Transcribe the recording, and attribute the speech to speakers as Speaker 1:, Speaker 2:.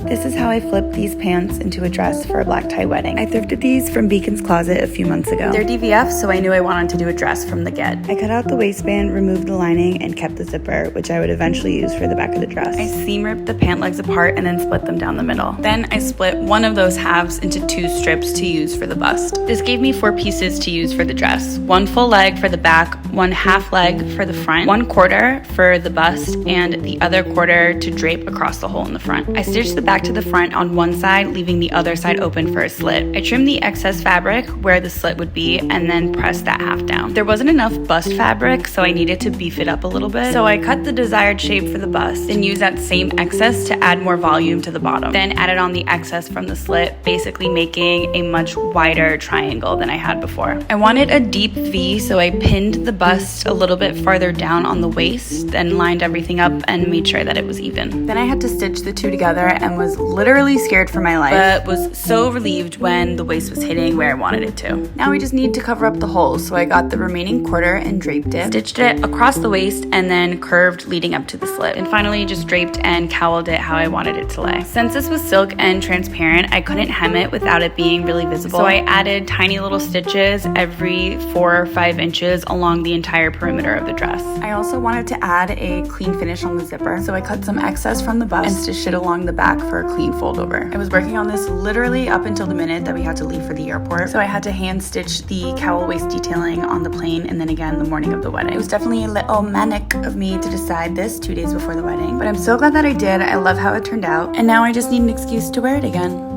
Speaker 1: This is how I flipped these pants into a dress for a black tie wedding. I thrifted these from Beacon's Closet a few months ago. They're DVF, so I knew I wanted to do a dress from the get. I cut out the waistband, removed the lining, and kept the zipper, which I would eventually use for the back of the dress. I seam ripped the pant legs apart and then split them down the middle. Then I split one of those halves into 2 strips to use for the bust. This gave me 4 pieces to use for the dress. 1 full leg for the back, 1 half leg for the front, 1 quarter for the bust, and the other quarter to drape across the hole in the front. I stitched the back to the front on one side, leaving the other side open for a slit. I trimmed the excess fabric where the slit would be and then pressed that half down. There wasn't enough bust fabric, so I needed to beef it up a little bit. So I cut the desired shape for the bust and used that same excess to add more volume to the bottom. Then added on the excess from the slit, basically making a much wider triangle than I had before. I wanted a deep V, so I pinned the bust a little bit farther down on the waist, then lined everything up and made sure that it was even. Then I had to stitch the two together and was literally scared for my life, but was so relieved when the waist was hitting where I wanted it to. Now we just need to cover up the holes, so I got the remaining quarter and draped it, stitched it across the waist, and then curved leading up to the slit, and finally just draped and cowled it how I wanted it to lay. Since this was silk and transparent, I couldn't hem it without it being really visible, so I added tiny little stitches every 4 or 5 inches along the entire perimeter of the dress. I also wanted to add a clean finish on the zipper, so I cut some excess from the bust and stitched it along the back for a clean fold over. I was working on this literally up until the minute that we had to leave for the airport, so I had to hand stitch the cowl waist detailing on the plane and then again the morning of the wedding. It was definitely a little manic of me to decide this 2 days before the wedding, but I'm so glad that I did. I love how it turned out, and now I just need an excuse to wear it again.